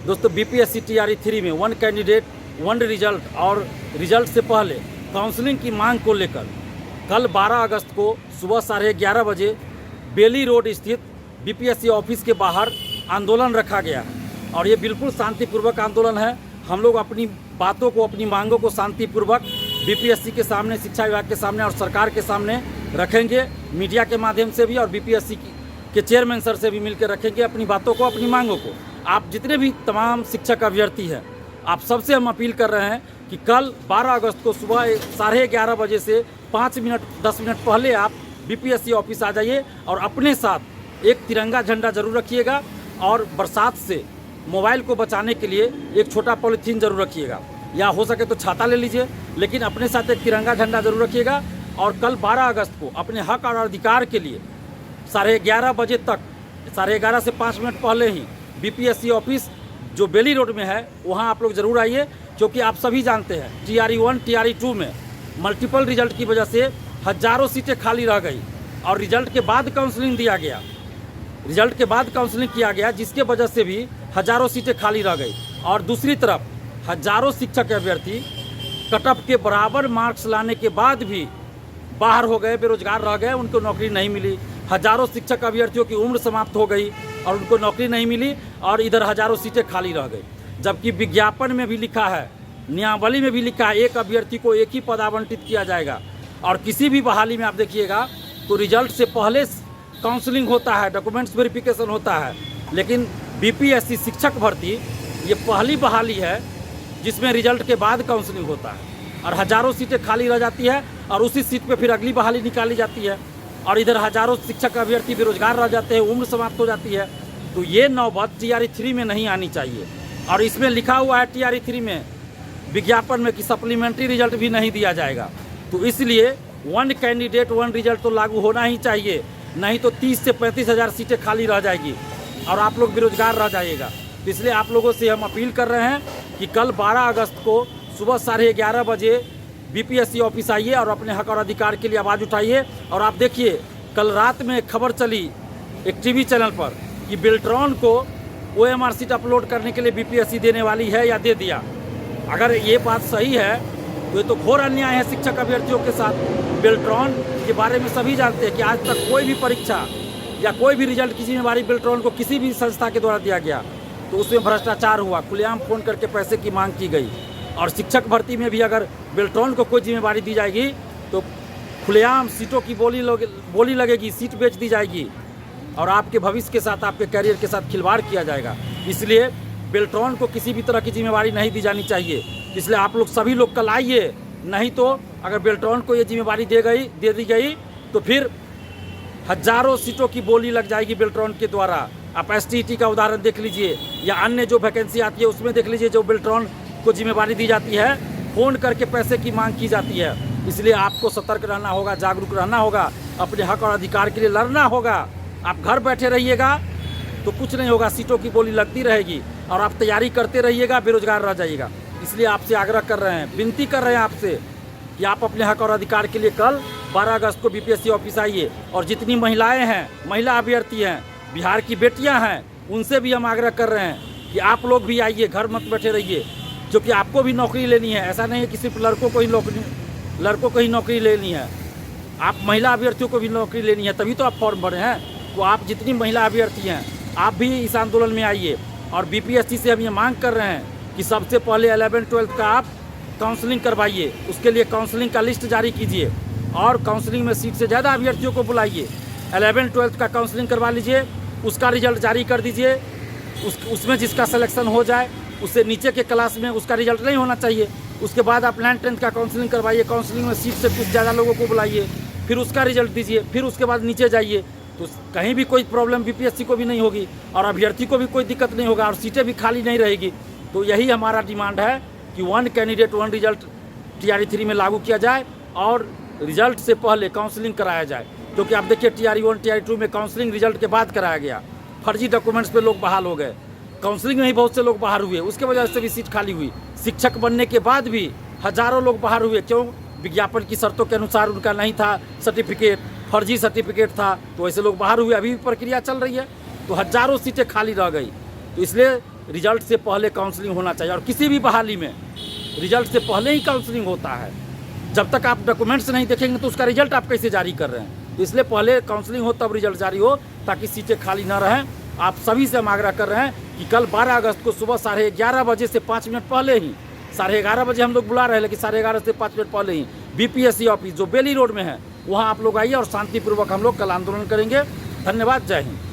दोस्तों BPSC TRE 3 में 1 candidate 1 result और रिजल्ट से पहले काउंसलिंग की मांग को लेकर कल 12 अगस्त को सुबह 11:30 बजे बेली रोड स्थित बीपीएससी ऑफिस के बाहर आंदोलन रखा गया है और ये बिल्कुल शांतिपूर्वक आंदोलन है। हम लोग अपनी बातों को, अपनी मांगों को शांतिपूर्वक बीपीएससी के सामने, शिक्षा विभाग के सामने और सरकार के सामने रखेंगे, मीडिया के माध्यम से भी और बीपीएससी के चेयरमैन सर से भी मिलकर रखेंगे अपनी बातों को, अपनी मांगों को। आप जितने भी तमाम शिक्षक अभ्यर्थी हैं, आप सबसे हम अपील कर रहे हैं कि कल 12 अगस्त को सुबह 11:30 बजे से 5 मिनट 10 मिनट पहले आप बीपीएससी ऑफिस आ जाइए और अपने साथ एक तिरंगा झंडा जरूर रखिएगा और बरसात से मोबाइल को बचाने के लिए एक छोटा पॉलीथीन जरूर रखिएगा, या हो सके तो छाता ले लीजिए, लेकिन अपने साथ एक तिरंगा झंडा जरूर रखिएगा। और कल 12 अगस्त को अपने हक और अधिकार के लिए 11:30 बजे तक, 11:30 से 5 मिनट पहले ही बीपीएससी ऑफिस जो बेली रोड में है वहाँ आप लोग ज़रूर आइए, क्योंकि आप सभी जानते हैं टीआरई 1 टीआरई 2 में मल्टीपल रिजल्ट की वजह से हज़ारों सीटें खाली रह गई और रिजल्ट के बाद काउंसलिंग दिया गया, रिजल्ट के बाद काउंसलिंग किया गया, जिसके वजह से भी हज़ारों सीटें खाली रह गई। और दूसरी तरफ हज़ारों शिक्षक अभ्यर्थी कट ऑफ के बराबर मार्क्स लाने के बाद भी बाहर हो गए, बेरोजगार रह गए, उनको नौकरी नहीं मिली। हज़ारों शिक्षक अभ्यर्थियों की उम्र समाप्त हो गई और उनको नौकरी नहीं मिली और इधर हज़ारों सीटें खाली रह गई। जबकि विज्ञापन में भी लिखा है, नियमावली में भी लिखा है, एक अभ्यर्थी को एक ही पद आवंटित किया जाएगा। और किसी भी बहाली में आप देखिएगा तो रिजल्ट से पहले काउंसलिंग होता है, डॉक्यूमेंट्स वेरिफिकेशन होता है, लेकिन बीपीएससी शिक्षक भर्ती ये पहली बहाली है जिसमें रिजल्ट के बाद काउंसलिंग होता है और हज़ारों सीटें खाली रह जाती है और उसी सीट पे फिर अगली बहाली निकाली जाती है और इधर हज़ारों शिक्षक अभ्यर्थी बेरोजगार रह जाते हैं, उम्र समाप्त हो जाती है। तो ये नौबत टीआरई 3 में नहीं आनी चाहिए। और इसमें लिखा हुआ है टीआरई 3 में विज्ञापन में कि सप्लीमेंट्री रिजल्ट भी नहीं दिया जाएगा। तो इसलिए 1 कैंडिडेट 1 रिजल्ट तो लागू होना ही चाहिए, नहीं तो 30 से 35 हज़ार सीटें खाली रह जाएगी और आप लोग बेरोजगार रह जाइएगा। तो इसलिए आप लोगों से हम अपील कर रहे हैं कि कल 12 अगस्त को सुबह 11:30 बजे बीपीएससी ऑफिस आइए और अपने हक और अधिकार के लिए आवाज़ उठाइए। और आप देखिए, कल रात में खबर चली एक टीवी चैनल पर कि बेल्ट्रॉन को ओएमआर सीट अपलोड करने के लिए बीपीएससी देने वाली है या दे दिया। अगर ये बात सही है तो ये तो घोर अन्याय है शिक्षक अभ्यर्थियों के साथ। बेल्ट्रॉन के बारे में सभी जानते हैं कि आज तक कोई भी परीक्षा या कोई भी रिजल्ट की जिम्मेवारी बेल्ट्रॉन को किसी भी संस्था के द्वारा दिया गया तो उसमें भ्रष्टाचार हुआ, खुलेआम फ़ोन करके पैसे की मांग की गई। और शिक्षक भर्ती में भी अगर बेल्ट्रॉन को कोई जिम्मेवारी दी जाएगी तो खुलेआम सीटों की बोली लगेगी, सीट बेच दी जाएगी और आपके भविष्य के साथ, आपके करियर के साथ खिलवाड़ किया जाएगा। इसलिए बेल्ट्रॉन को किसी भी तरह की जिम्मेवारी नहीं दी जानी चाहिए। इसलिए आप लोग सभी लोग कल आइए, नहीं तो अगर बेल्ट्रॉन को ये जिम्मेवारी दे दी गई तो फिर हज़ारों सीटों की बोली लग जाएगी बेल्ट्रॉन के द्वारा। आप एसटीईटी का उदाहरण देख लीजिए या अन्य जो वैकेंसी आती है उसमें देख लीजिए, जो बेल्ट्रॉन को जिम्मेवारी दी जाती है, फ़ोन करके पैसे की मांग की जाती है। इसलिए आपको सतर्क रहना होगा, जागरूक रहना होगा, अपने हक और अधिकार के लिए लड़ना होगा। आप घर बैठे रहिएगा तो कुछ नहीं होगा, सीटों की बोली लगती रहेगी और आप तैयारी करते रहिएगा, बेरोजगार रह जाइएगा। इसलिए आपसे आग्रह कर रहे हैं, विनती कर रहे हैं आपसे कि आप अपने हक और अधिकार के लिए कल 12 अगस्त को बीपीएससी ऑफिस आइए। और जितनी महिलाएं हैं, महिला अभ्यर्थी हैं, बिहार की बेटियां हैं, उनसे भी हम आग्रह कर रहे हैं कि आप लोग भी आइए, घर मत बैठे रहिए, क्योंकि आपको भी नौकरी लेनी है। ऐसा नहीं है कि सिर्फ लड़कों को ही नौकरी लेनी है, आप महिला अभ्यर्थियों को भी नौकरी लेनी है, तभी तो आप फॉर्म भरे हैं। तो आप जितनी महिला अभ्यर्थी हैं, आप भी इस आंदोलन में आइए। और बीपीएससी से हम ये मांग कर रहे हैं कि सबसे पहले 11-12 का आप काउंसलिंग करवाइए, उसके लिए काउंसलिंग का लिस्ट जारी कीजिए और काउंसलिंग में सीट से ज़्यादा अभ्यर्थियों को बुलाइए। 11-12 का काउंसलिंग करवा लीजिए, उसका रिजल्ट जारी कर दीजिए। उसमें जिसका सिलेक्शन हो जाए, उससे नीचे के क्लास में उसका रिजल्ट नहीं होना चाहिए। उसके बाद आप 9th-10th का काउंसलिंग करवाइए, काउंसलिंग में सीट से कुछ ज़्यादा लोगों को बुलाइए, फिर उसका रिजल्ट दीजिए, फिर उसके बाद नीचे जाइए। तो कहीं भी कोई प्रॉब्लम बीपीएससी को भी नहीं होगी और अभ्यर्थी को भी कोई दिक्कत नहीं होगा और सीटें भी खाली नहीं रहेगी। तो यही हमारा डिमांड है कि 1 कैंडिडेट 1 रिजल्ट टीआरई 3 में लागू किया जाए और रिजल्ट से पहले काउंसलिंग कराया जाए। क्योंकि आप देखिए टीआरई 1 टीआरई 2 में काउंसलिंग रिजल्ट के बाद कराया गया, फर्जी डॉक्यूमेंट्स पे लोग बहाल हो गए, काउंसलिंग में ही बहुत से लोग बाहर हुए, उसके वजह से भी सीट खाली हुई। शिक्षक बनने के बाद भी हज़ारों लोग बाहर हुए, क्यों? विज्ञापन की शर्तों के अनुसार उनका नहीं था सर्टिफिकेट, फर्जी सर्टिफिकेट था, तो ऐसे लोग बाहर हुए। अभी भी प्रक्रिया चल रही है, तो हज़ारों सीटें खाली रह गई। तो इसलिए रिजल्ट से पहले काउंसलिंग होना चाहिए। और किसी भी बहाली में रिजल्ट से पहले ही काउंसलिंग होता है। जब तक आप डॉक्यूमेंट्स नहीं देखेंगे तो उसका रिजल्ट आप कैसे जारी कर रहे हैं। तो इसलिए पहले काउंसलिंग हो तब रिजल्ट जारी हो, ताकि सीटें खाली ना रहें। आप सभी से हम आग्रह कर रहे हैं कि कल 12 अगस्त को सुबह 11:30 बजे से 5 मिनट पहले ही, 11:30 बजे हम लोग बुला रहे हैं, लेकिन 11:30 से 5 मिनट पहले ही बीपीएससी ऑफिस जो बेली रोड में है वहाँ आप लोग आइए और शांतिपूर्वक हम लोग कल आंदोलन करेंगे। धन्यवाद। जय हिंद।